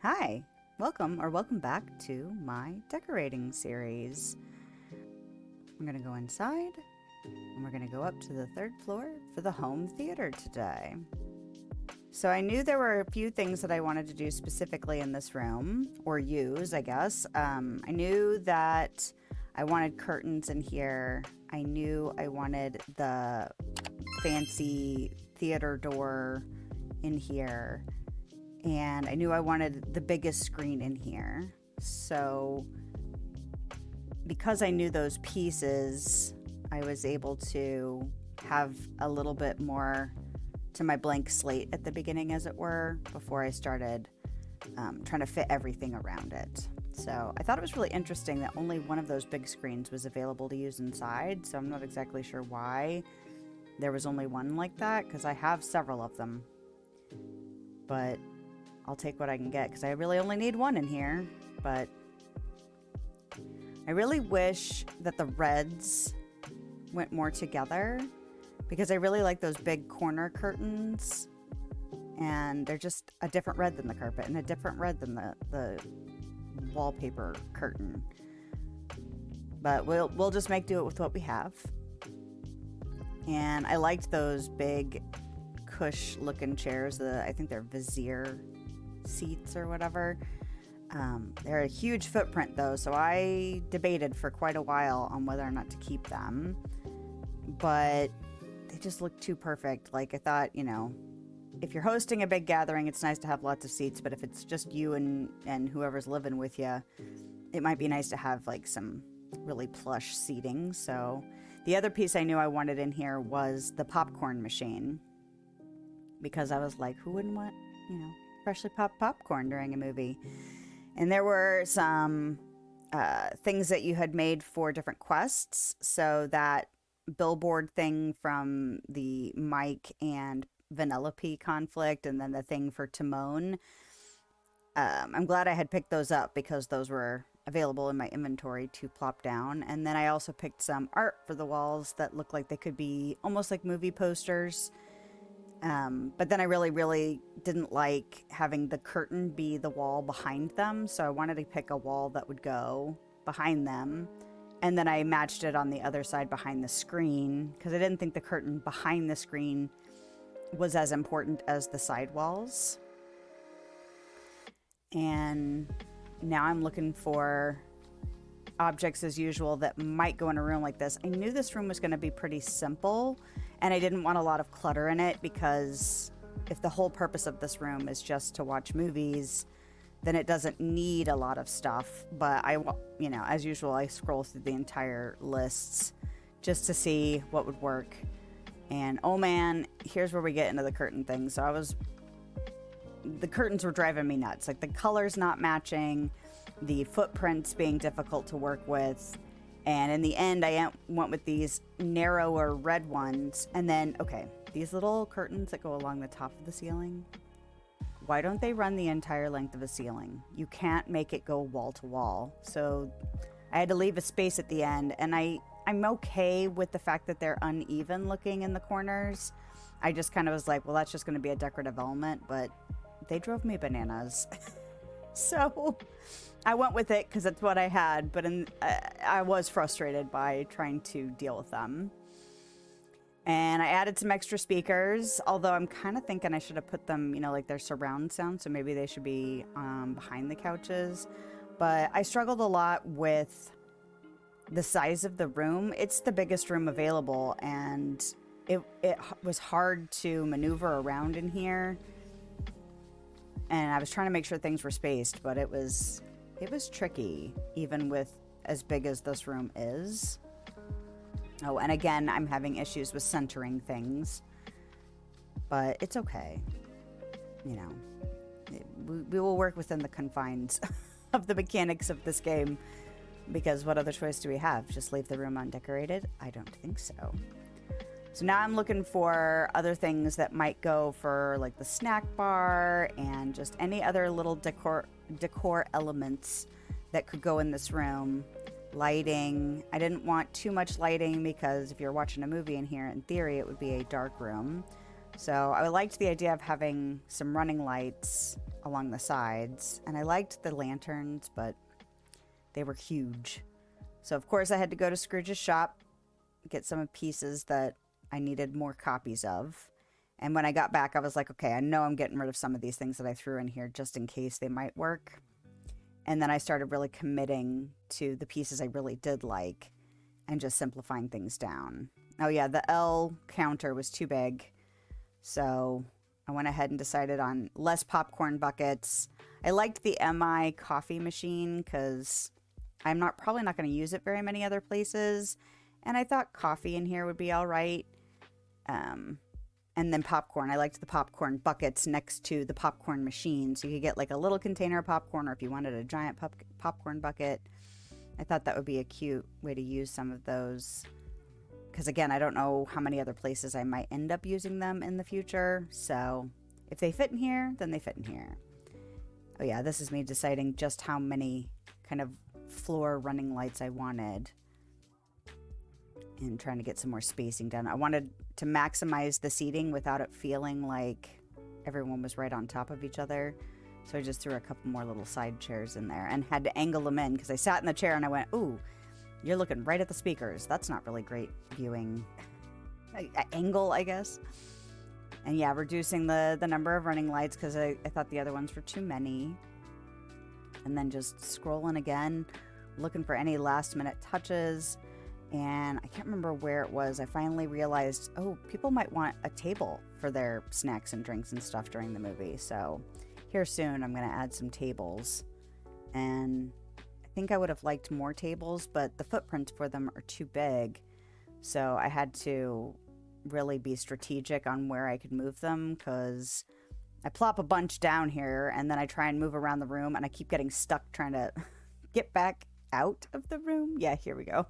Hi, welcome back to my decorating series. I'm gonna go inside and we're gonna go up to the third floor for the home theater today. So I knew there were a few things that I wanted to do specifically in this room, or use, I guess. I knew that I wanted curtains in here. I knew I wanted the fancy theater door in here. And I knew I wanted the biggest screen in here. So because I knew those pieces, I was able to have a little bit more to my blank slate at the beginning, as it were, before I started trying to fit everything around it. So I thought it was really interesting that only one of those big screens was available to use inside. So I'm not exactly sure why there was only one like that, because I have several of them. But I'll take what I can get because I really only need one in here. But I really wish that the reds went more together because I really like those big corner curtains, and they're just a different red than the carpet and a different red than the wallpaper curtain. But we'll just make do it with what we have. And I liked those big cush looking chairs. I think they're Vizier seats or whatever. They're a huge footprint though, so I debated for quite a while on whether or not to keep them, but they just look too perfect. Like, I thought, if you're hosting a big gathering, it's nice to have lots of seats, but if it's just you and whoever's living with you, it might be nice to have like some really plush seating. So the other piece I knew I wanted in here was the popcorn machine, because I was like, who wouldn't want, freshly popped popcorn during a movie? And there were some things that you had made for different quests. So that billboard thing from the Mike and Vanellope conflict, and then the thing for Timon. I'm glad I had picked those up because those were available in my inventory to plop down. And then I also picked some art for the walls that looked like they could be almost like movie posters. But then I really didn't like having the curtain be the wall behind them. So I wanted to pick a wall that would go behind them. And then I matched it on the other side behind the screen, because I didn't think the curtain behind the screen was as important as the side walls. And now I'm looking for objects as usual that might go in a room like this. I knew this room was going to be pretty simple, and I didn't want a lot of clutter in it, because if the whole purpose of this room is just to watch movies, then it doesn't need a lot of stuff. But as usual, I scroll through the entire lists just to see what would work. And oh man, here's where we get into the curtain thing. So the curtains were driving me nuts. Like, the colors not matching, the footprints being difficult to work with. And in the end, I went with these narrower red ones. And then, okay, these little curtains that go along the top of the ceiling, why don't they run the entire length of a ceiling? You can't make it go wall to wall. So I had to leave a space at the end. And I'm okay with the fact that they're uneven looking in the corners. I just kind of was like, well, that's just going to be a decorative element. But they drove me bananas. So I went with it because it's what I had, but I was frustrated by trying to deal with them. And I added some extra speakers, although I'm kind of thinking I should have put them, like their surround sound, so maybe they should be behind the couches. But I struggled a lot with the size of the room. It's the biggest room available, and it was hard to maneuver around in here. And I was trying to make sure things were spaced, but it was tricky, even with as big as this room is. Oh, and again, I'm having issues with centering things, but it's okay. We will work within the confines of the mechanics of this game, because what other choice do we have? Just leave the room undecorated? I don't think so. So now I'm looking for other things that might go for like the snack bar and just any other little decor elements that could go in this room. Lighting. I didn't want too much lighting because if you're watching a movie in here, in theory, it would be a dark room. So I liked the idea of having some running lights along the sides. And I liked the lanterns, but they were huge. So, of course, I had to go to Scrooge's shop, get some pieces that I needed more copies of. And when I got back, I was like, okay, I know I'm getting rid of some of these things that I threw in here just in case they might work. And then I started really committing to the pieces I really did like and just simplifying things down. Oh yeah, the L counter was too big. So I went ahead and decided on less popcorn buckets. I liked the MI coffee machine because I'm probably not going to use it very many other places. And I thought coffee in here would be all right. And then popcorn. I liked the popcorn buckets next to the popcorn machine. So you could get like a little container of popcorn, or if you wanted a giant popcorn bucket. I thought that would be a cute way to use some of those. Because again, I don't know how many other places I might end up using them in the future. So if they fit in here, then they fit in here. Oh yeah, this is me deciding just how many kind of floor running lights I wanted. And trying to get some more spacing done. I wanted to maximize the seating without it feeling like everyone was right on top of each other. So I just threw a couple more little side chairs in there and had to angle them in because I sat in the chair and I went, ooh, you're looking right at the speakers. That's not really great viewing angle, I guess. And yeah, reducing the number of running lights because I thought the other ones were too many. And then just scrolling again, looking for any last minute touches. And I can't remember where it was. I finally realized, oh, people might want a table for their snacks and drinks and stuff during the movie. So here soon, I'm going to add some tables. And I think I would have liked more tables, but the footprints for them are too big. So I had to really be strategic on where I could move them because I plop a bunch down here and then I try and move around the room and I keep getting stuck trying to get back out of the room. Yeah, here we go.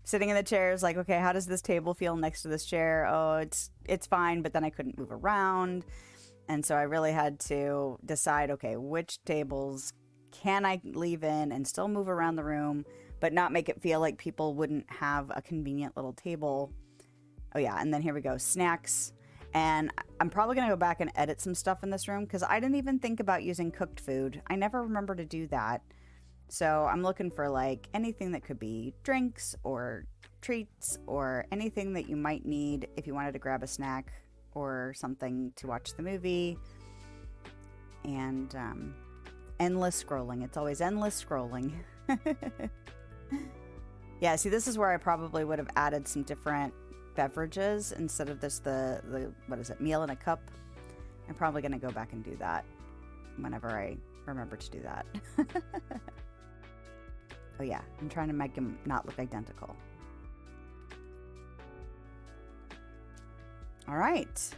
Sitting in the chairs, like, okay, how does this table feel next to this chair? Oh, it's fine, but then I couldn't move around. And so I really had to decide, okay, which tables can I leave in and still move around the room, but not make it feel like people wouldn't have a convenient little table. Oh yeah, and then here we go, snacks. And I'm probably going to go back and edit some stuff in this room because I didn't even think about using cooked food. I never remember to do that. So I'm looking for like anything that could be drinks or treats or anything that you might need if you wanted to grab a snack or something to watch the movie. And endless scrolling. It's always endless scrolling. Yeah, see, this is where I probably would have added some different beverages instead of this, the what is it, meal in a cup. I'm probably going to go back and do that whenever I remember to do that. Oh yeah, I'm trying to make them not look identical. All right,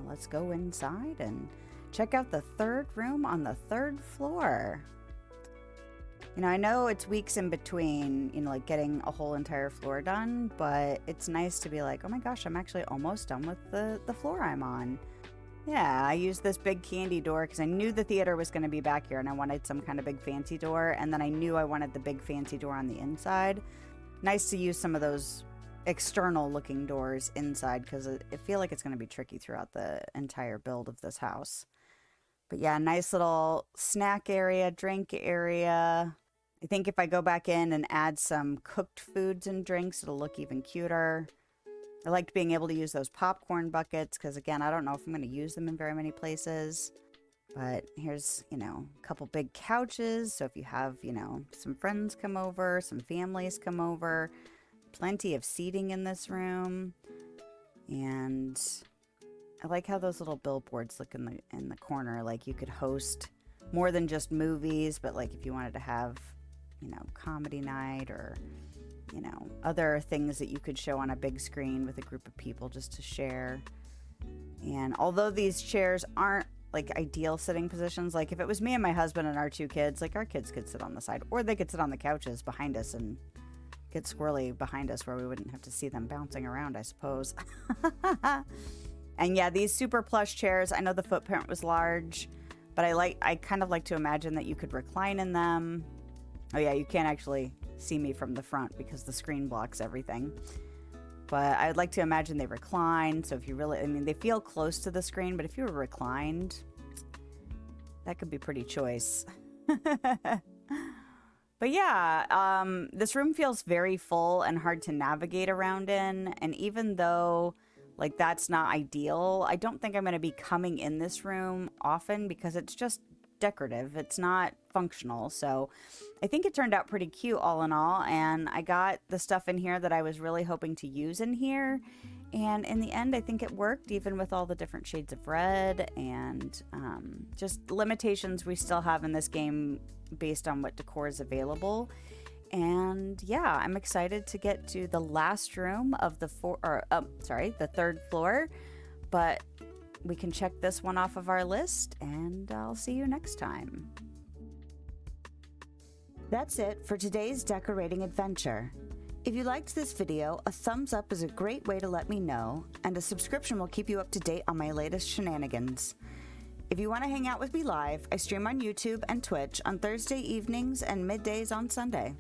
let's go inside and check out the third room on the third floor. You know, I know it's weeks in between, you know, like getting a whole entire floor done, but it's nice to be like, oh my gosh, I'm actually almost done with the floor I'm on. Yeah, I used this big candy door because I knew the theater was going to be back here and I wanted some kind of big fancy door. And then I knew I wanted the big fancy door on the inside. Nice to use some of those external looking doors inside because I feel like it's going to be tricky throughout the entire build of this house. But yeah, nice little snack area, drink area. I think if I go back in and add some cooked foods and drinks, it'll look even cuter. I liked being able to use those popcorn buckets because, again, I don't know if I'm going to use them in very many places. But here's, you know, a couple big couches. So if you have, you know, some friends come over, some families come over, plenty of seating in this room. And I like how those little billboards look in the corner. Like you could host more than just movies, but like if you wanted to have, you know, comedy night or, you know, other things that you could show on a big screen with a group of people just to share. And although these chairs aren't like ideal sitting positions, like if it was me and my husband and our two kids, like our kids could sit on the side or they could sit on the couches behind us and get squirrely behind us where we wouldn't have to see them bouncing around, I suppose. And yeah, these super plush chairs, I know the footprint was large, but I kind of like to imagine that you could recline in them. Oh yeah, you can't actually see me from the front because the screen blocks everything. But I'd like to imagine they recline. So if you really, I mean, they feel close to the screen, but if you were reclined, That could be pretty choice. But yeah, this room feels very full and hard to navigate around in. And even though like that's not ideal, I don't think I'm going to be coming in this room often because it's just decorative. It's not functional. So I think it turned out pretty cute all in all. And I got the stuff in here that I was really hoping to use in here. And in the end, I think it worked, even with all the different shades of red and just limitations we still have in this game based on what decor is available. And yeah, I'm excited to get to the last room of the the third floor. But we can check this one off of our list, and I'll see you next time. That's it for today's decorating adventure. If you liked this video, a thumbs up is a great way to let me know, and a subscription will keep you up to date on my latest shenanigans. If you want to hang out with me live, I stream on YouTube and Twitch on Thursday evenings and middays on Sunday.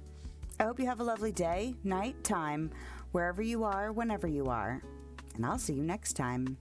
I hope you have a lovely day, night, time, wherever you are, whenever you are, and I'll see you next time.